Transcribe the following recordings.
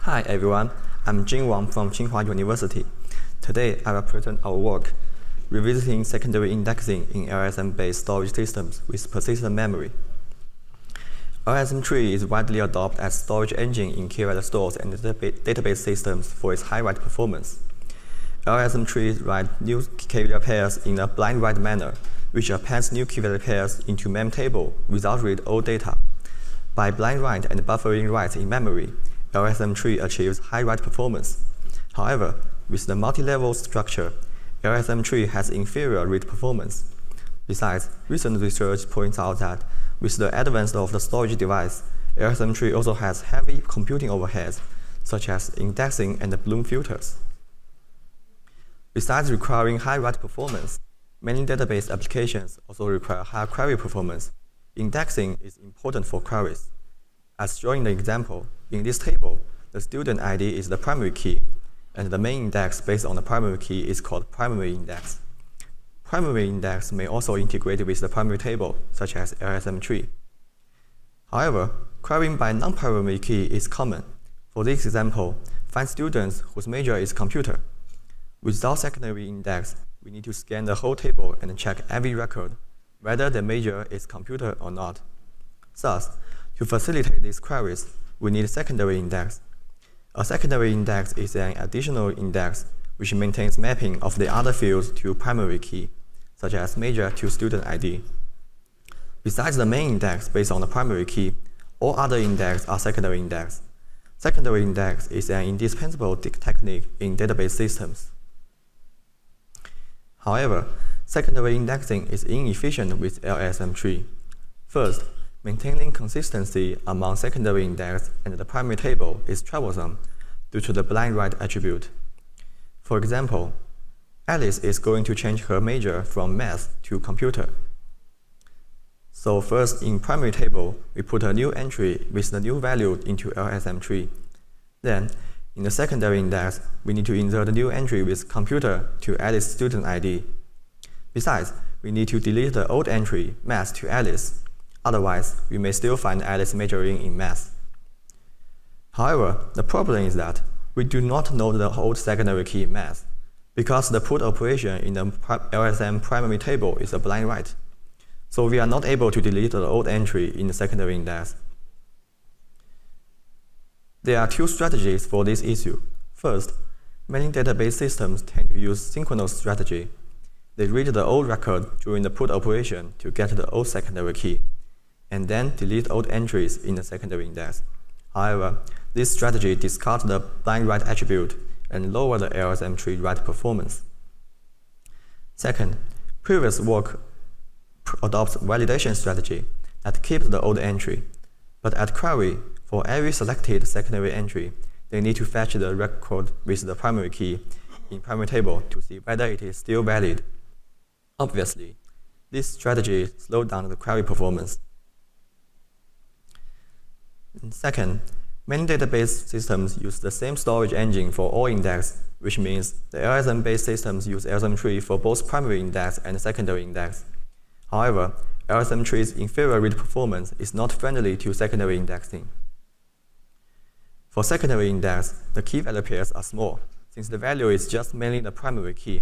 Hi everyone, I'm Wang from Tsinghua University. Today I will present our work, revisiting secondary indexing in LSM-based storage systems with persistent memory. LSM-tree is widely adopted as storage engine in key-value stores and database systems for its high write performance. LSM-tree writes new key-value pairs in a blind write manner, which appends new key-value pairs into mem table without read old data. By blind write and buffering writes in memory, LSM-tree achieves high write performance. However, with the multi-level structure, LSM-tree has inferior read performance. Besides, recent research points out that with the advance of the storage device, LSM-tree also has heavy computing overheads, such as indexing and Bloom filters. Besides requiring high write performance, many database applications also require high query performance. Indexing is important for queries. As shown in the example, in this table, the student ID is the primary key, and the main index based on the primary key is called primary index. Primary index may also integrate with the primary table, such as LSM-tree. However, querying by non-primary key is common. For this example, find students whose major is computer. Without secondary index, we need to scan the whole table and check every record, whether the major is computer or not. Thus, to facilitate these queries, we need a secondary index. A secondary index is an additional index which maintains mapping of the other fields to primary key, such as major to student ID. Besides the main index based on the primary key, all other indexes are secondary index. Secondary index is an indispensable technique in database systems. However, secondary indexing is inefficient with LSM-tree. First, maintaining consistency among secondary index and the primary table is troublesome due to the blind write attribute. For example, Alice is going to change her major from math to computer. So first, in primary table, we put a new entry with the new value into LSM-tree. Then, in the secondary index, we need to insert a new entry with computer to Alice student ID. Besides, we need to delete the old entry, math to Alice. Otherwise, we may still find Alice majoring in math. However, the problem is that we do not know the old secondary key math, because the put operation in the LSM primary table is a blind write. So we are not able to delete the old entry in the secondary index. There are two strategies for this issue. First, many database systems tend to use synchronous strategy. They read the old record during the put operation to get the old secondary key, and then delete old entries in the secondary index. However, this strategy discards the blind write attribute and lowers the LSM-tree write performance. Second, previous work adopts validation strategy that keeps the old entry, but at query, for every selected secondary entry, they need to fetch the record with the primary key in primary table to see whether it is still valid. Obviously, this strategy slows down the query performance. Second, many database systems use the same storage engine for all indexes, which means the LSM-based systems use LSM-tree for both primary index and secondary index. However, LSM-tree's inferior read performance is not friendly to secondary indexing. For secondary index, the key value pairs are small, since the value is just mainly the primary key.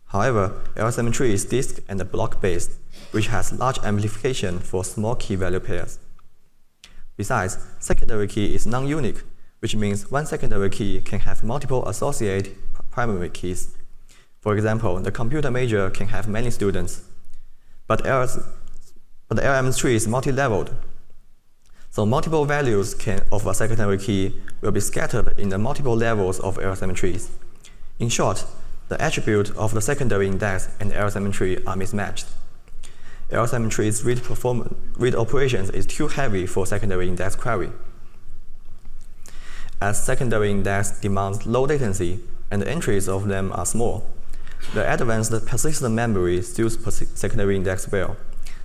However, LSM-tree is disk and block-based, which has large amplification for small key value pairs. Besides, secondary key is non-unique, which means one secondary key can have multiple associated primary keys. For example, the computer major can have many students, but LSM-tree is multi-leveled. So multiple values of a secondary key will be scattered in the multiple levels of LSM-trees. In short, the attributes of the secondary index and LSM-tree are mismatched. LSM-tree's read operations is too heavy for secondary index query. As secondary index demands low latency and the entries of them are small, the advanced persistent memory suits secondary index well,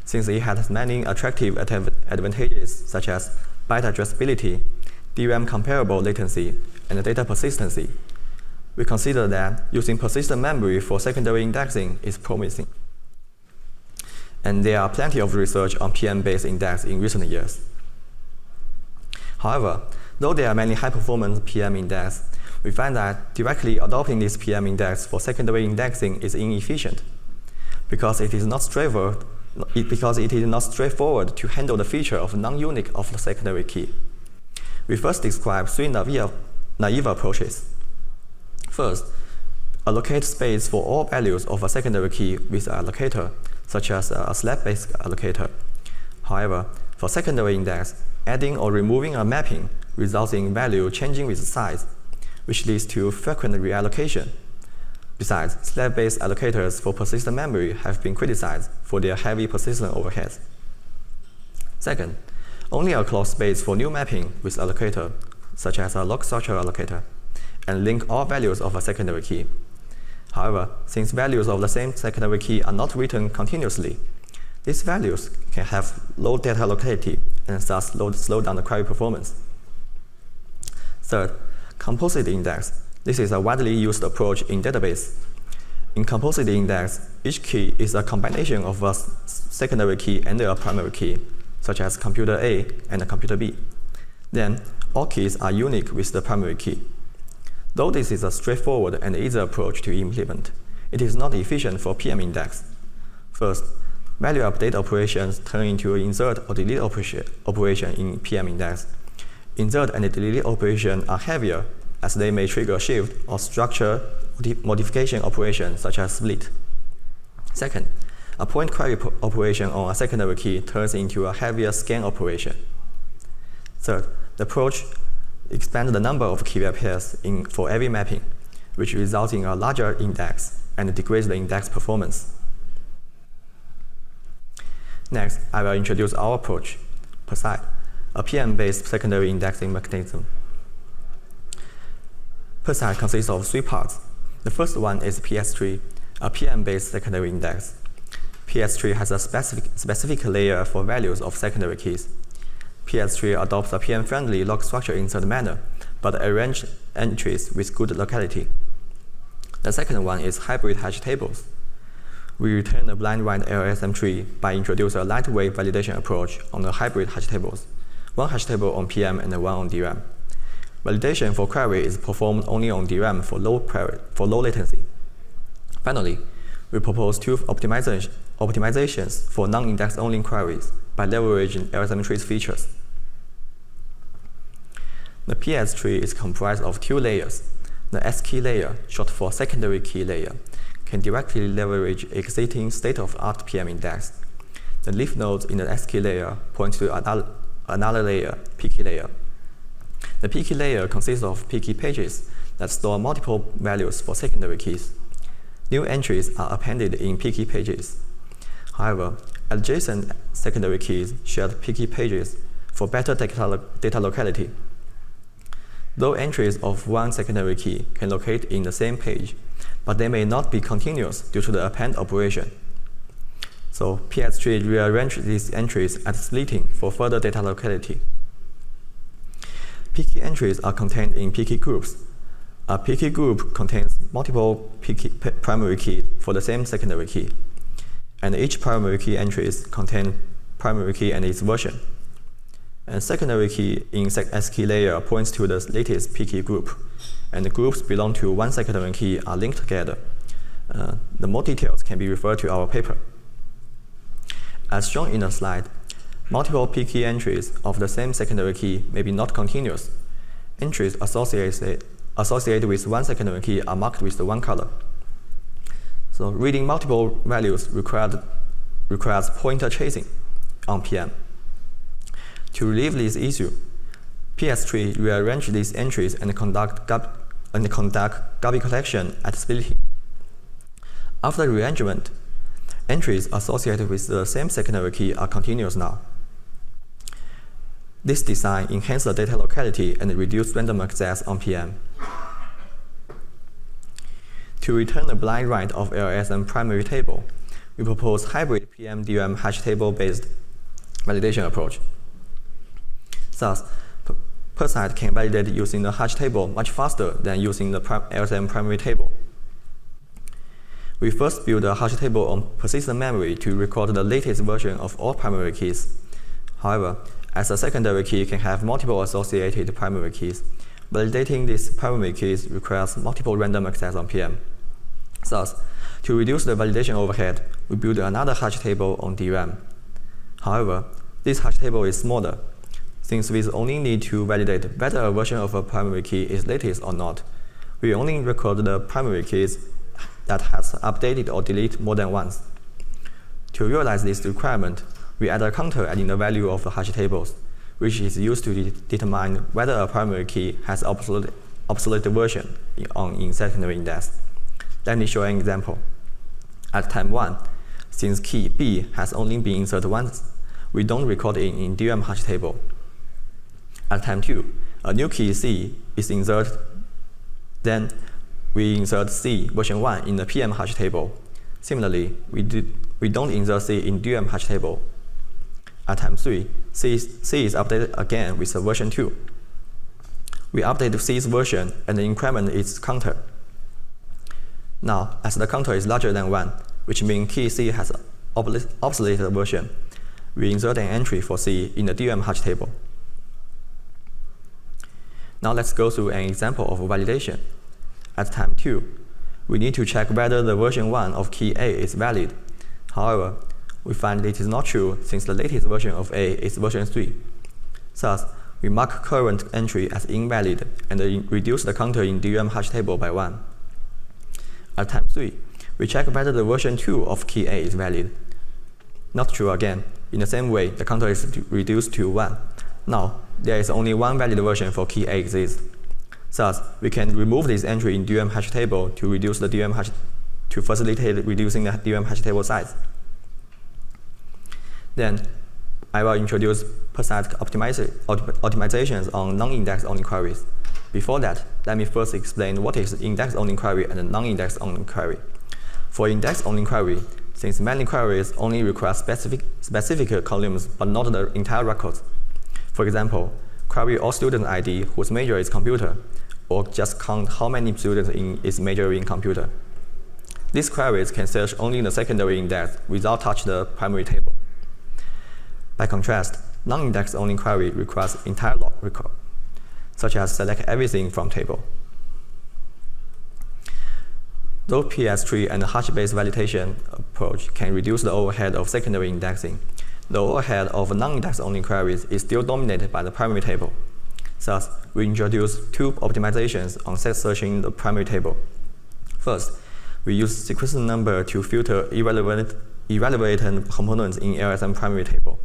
since it has many attractive advantages such as byte-addressability, DRAM comparable latency, and data persistency. We consider that using persistent memory for secondary indexing is promising. And there are plenty of research on PM-based index in recent years. However, though there are many high-performance PM indexes, we find that directly adopting this PM index for secondary indexing is inefficient because it is not straightforward to handle the feature of non-unique of the secondary key. We first describe three naive approaches. First, allocate space for all values of a secondary key with an allocator, such as a slab-based allocator. However, for secondary index, adding or removing a mapping results in value changing with size, which leads to frequent reallocation. Besides, slab-based allocators for persistent memory have been criticized for their heavy persistent overheads. Second, only allow space for new mapping with allocator, such as a log structure allocator, and link all values of a secondary key. However, since values of the same secondary key are not written continuously, these values can have low data locality and thus slow down the query performance. Third, composite index. This is a widely used approach in database. In composite index, each key is a combination of a secondary key and a primary key, such as computer A and computer B. Then, all keys are unique with the primary key. Though this is a straightforward and easy approach to implement, it is not efficient for PM index. First, value update operations turn into insert or delete operation in PM index. Insert and delete operations are heavier as they may trigger shift or structure modification operations such as split. Second, a point query operation on a secondary key turns into a heavier scan operation. Third, the approach expands the number of key pairs for every mapping, which results in a larger index and degrades the index performance. Next, I will introduce our approach, PERSEID, a PM-based secondary indexing mechanism. PERSEID consists of three parts. The first one is PS3, a PM-based secondary index. PS3 has a specific layer for values of secondary keys. PS3 adopts a PM-friendly log structure insert manner, but arrange entries with good locality. The second one is hybrid hash tables. We return a blind write LSM tree by introducing a lightweight validation approach on the hybrid hash tables, one hash table on PM and one on DRAM. Validation for query is performed only on DRAM for low latency. Finally, we propose two optimizations for non-index-only queries by leveraging LSM tree's features. The PS tree is comprised of two layers. The S key layer, short for secondary key layer, can directly leverage existing state-of-art PM index. The leaf nodes in the S key layer point to another layer, P key layer. The P key layer consists of P key pages that store multiple values for secondary keys. New entries are appended in P key pages. However, adjacent secondary keys share P key pages for better data locality. Though entries of one secondary key can locate in the same page, but they may not be continuous due to the append operation. So PS3 rearranges these entries at splitting for further data locality. P-key entries are contained in P-key groups. A P-key group contains multiple primary keys for the same secondary key, and each primary key entries contain primary key and its version. And secondary key in S key layer points to the latest P-key group, and the groups belong to one secondary key are linked together. The more details can be referred to our paper. As shown in the slide, multiple P-key entries of the same secondary key may be not continuous. Entries associated with one secondary key are marked with the one color. So reading multiple values requires pointer chasing on PM. To relieve this issue, PS3 rearrange these entries and conduct garbage collection at splitting. After rearrangement, entries associated with the same secondary key are continuous now. This design enhances the data locality and reduces random access on PM. To return a blind write of LSM primary table, we propose hybrid PM-DRAM hash table-based validation approach. Thus, PERSEID can validate using the hash table much faster than using the LSM primary table. We first build a hash table on persistent memory to record the latest version of all primary keys. However, as a secondary key can have multiple associated primary keys. Validating these primary keys requires multiple random access on PM. Thus, to reduce the validation overhead, we build another hash table on DRAM. However, this hash table is smaller, since we only need to validate whether a version of a primary key is latest or not. We only record the primary keys that has updated or deleted more than once. To realize this requirement, we add a counter adding the value of the hash tables, which is used to determine whether a primary key has obsolete version in secondary index. Let me show an example. At time 1, since key B has only been inserted once, we don't record it in DRAM hash table. At time 2, a new key C is inserted, then we insert C version 1 in the PM hash table. Similarly, we don't insert C in DRAM hash table. At time 3, C is updated again with a version 2. We update C's version and increment its counter. Now, as the counter is larger than 1, which means key C has obsolete version, we insert an entry for C in the DRAM hash table. Now let's go through an example of validation. At time 2, we need to check whether the version 1 of key A is valid. However, we find it is not true since the latest version of A is version 3. Thus, we mark current entry as invalid and reduce the counter in DRAM hash table by 1. At time 3, we check whether the version 2 of key A is valid. Not true again. In the same way, the counter is reduced to 1. Now, there is only one valid version for key A exists. Thus, we can remove this entry in DRAM hash table to reduce the to facilitate reducing the DRAM hash table size. Then, I will introduce PERSEID optimizations on non-index-only queries. Before that, let me first explain what is index-only query and non-index-only query. For index-only query, since many queries only require specific columns but not the entire records. For example, query all student ID whose major is computer, or just count how many students is major in computer. These queries can search only the secondary index without touch the primary table. By contrast, non-index-only query requires entire log record, such as select everything from table. Though PS tree and hash-based validation approach can reduce the overhead of secondary indexing, the overhead of non-index-only queries is still dominated by the primary table. Thus, we introduce two optimizations on searching the primary table. First, we use sequence number to filter irrelevant components in LSM primary table.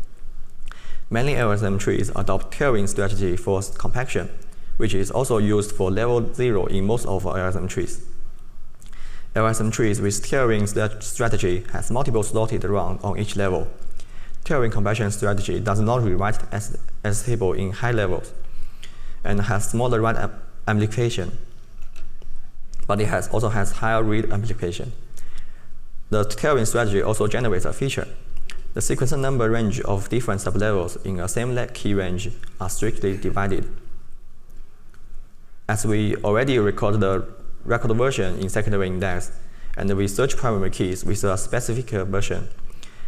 Many LSM trees adopt tiering strategy for compaction, which is also used for level 0 in most of LSM trees. LSM trees with tiering strategy has multiple slotted rounds on each level. Tiering compaction strategy does not rewrite as table in high levels and has smaller write amplification, but it also has higher read amplification. The tiering strategy also generates a feature. The sequence number range of different sublevels in a same key range are strictly divided. As we already record the record version in secondary index, and we search primary keys with a specific version,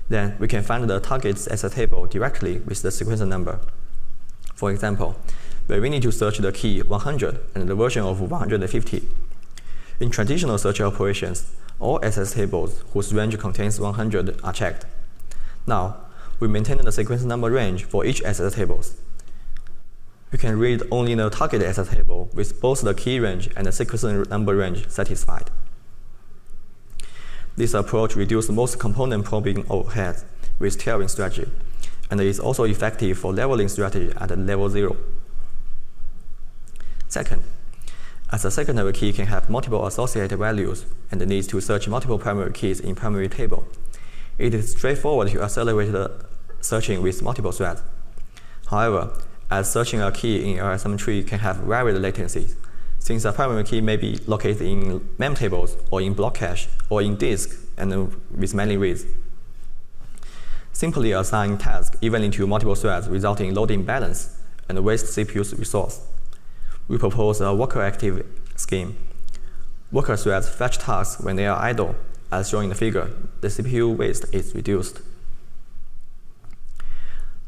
then we can find the targets as a table directly with the sequence number. For example, where we need to search the key 100 and the version of 150. In traditional search operations, all SS tables whose range contains 100 are checked. Now, we maintain the sequence number range for each SS tables. We can read only the target SS table with both the key range and the sequence number range satisfied. This approach reduces most component probing overhead with tiering strategy, and is also effective for leveling strategy at level 0. Second, as a secondary key can have multiple associated values and needs to search multiple primary keys in primary table, it is straightforward to accelerate the searching with multiple threads. However, as searching a key in LSM tree can have varied latencies, since a primary key may be located in mem tables or in block cache or in disk and with many reads. Simply assign tasks evenly to multiple threads resulting in load imbalance and waste CPU's resource. We propose a worker active scheme. Worker threads fetch tasks when they are idle. As shown in the figure, the CPU waste is reduced.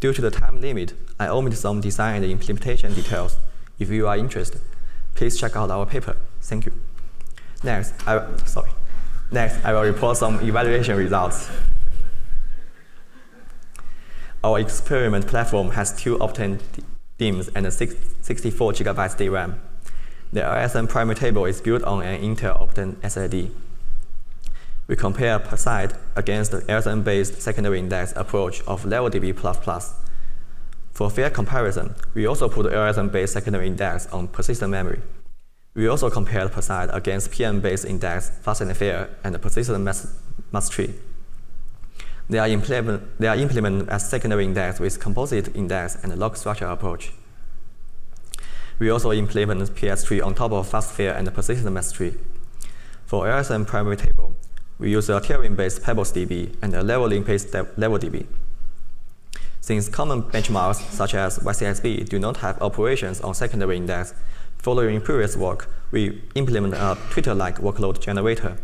Due to the time limit, I omit some design and implementation details. If you are interested, please check out our paper. Thank you. Next, I will report some evaluation results. Our experiment platform has 2 Optane DIMMs and 64 GB DRAM. The LSM primary table is built on an Intel Optane SSD. We compare PERSEID against the LSM-based secondary index approach of LevelDB++. For fair comparison, we also put LSM-based secondary index on persistent memory. We also compared PERSEID against PM-based index, fast and fair, and the persistent mass tree. They are implemented as secondary index with composite index and log structure approach. We also implement PS tree on top of fast, fair, and persistent mass tree. For LSM primary table, we use a tiering-based PERSEID and a leveling-based LevelDB. Since common benchmarks such as YCSB do not have operations on secondary index, following previous work, we implement a Twitter-like workload generator.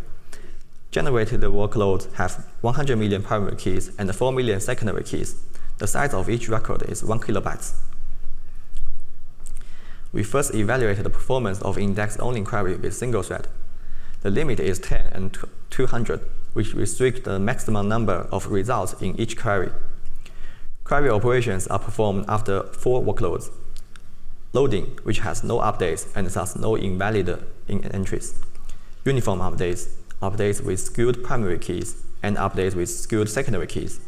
Generated workloads have 100 million primary keys and 4 million secondary keys. The size of each record is 1 kilobyte. We first evaluated the performance of index-only query with single thread. The limit is 10 and 200, which restricts the maximum number of results in each query. Query operations are performed after 4 workloads. Loading, which has no updates and thus no invalid entries. Uniform updates, updates with skewed primary keys, and updates with skewed secondary keys.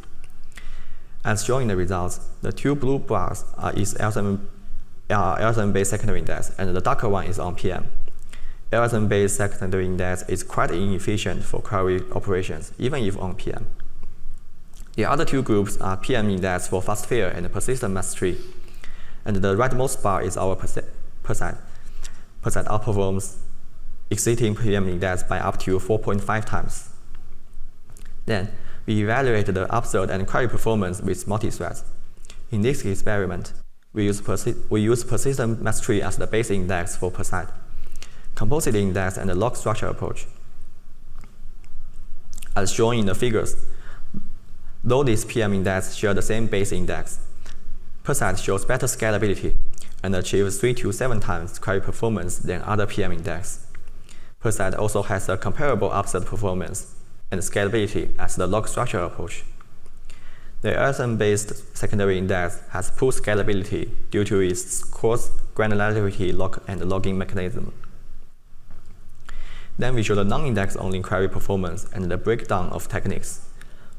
As shown in the results, the 2 blue bars are LSM-based secondary index, and the darker one is on PM. LSM-based secondary index is quite inefficient for query operations, even if on PM. The other 2 groups are PM index for fast fair and persistent mass tree. And the rightmost bar is our PERSEID. PERSEID outperforms existing PM index by up to 4.5 times. Then, we evaluated the upsert and query performance with multi-threads. In this experiment, we use persistent mass tree as the base index for PERSEID, composite index, and the log structure approach. As shown in the figures, though these PM index share the same base index, PERSEID shows better scalability and achieves 3 to 7 times query performance than other PM index. PERSEID also has a comparable upsert performance and scalability as the log structure approach. The LSM-based secondary index has poor scalability due to its coarse granularity log and logging mechanism. Then we show the non-index-only query performance and the breakdown of techniques.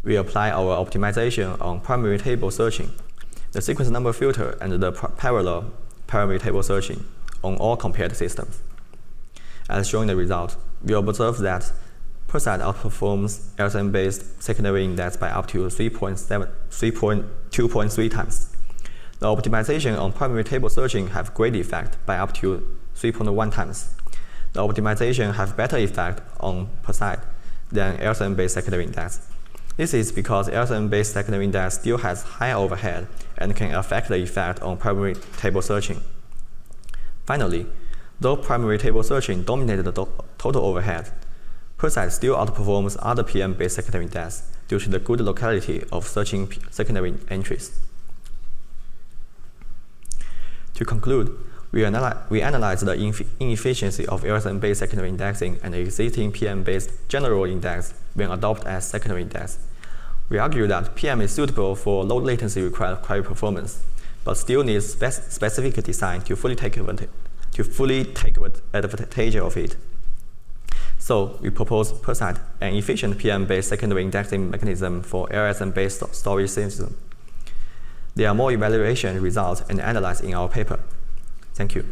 We apply our optimization on primary table searching, the sequence number filter, and the parallel primary table searching on all compared systems. As shown in the result, we observe that PERSEID outperforms LSM-based secondary index by up to 2.3 times. The optimization on primary table searching have great effect by up to 3.1 times. The optimization have better effect on PERSEID than LSM-based secondary index. This is because LSM-based secondary index still has high overhead and can affect the effect on primary table searching. Finally, though primary table searching dominated the total overhead, PERSEID still outperforms other PM-based secondary index due to the good locality of searching secondary entries. To conclude, we analyze the inefficiency of LSM-based secondary indexing and existing PM-based general index when adopted as secondary index. We argue that PM is suitable for low latency required query performance, but still needs specific design to fully take advantage of it. So we propose PERSEID, an efficient PM-based secondary indexing mechanism for LSM-based storage system. There are more evaluation results and analyzed in our paper. Thank you.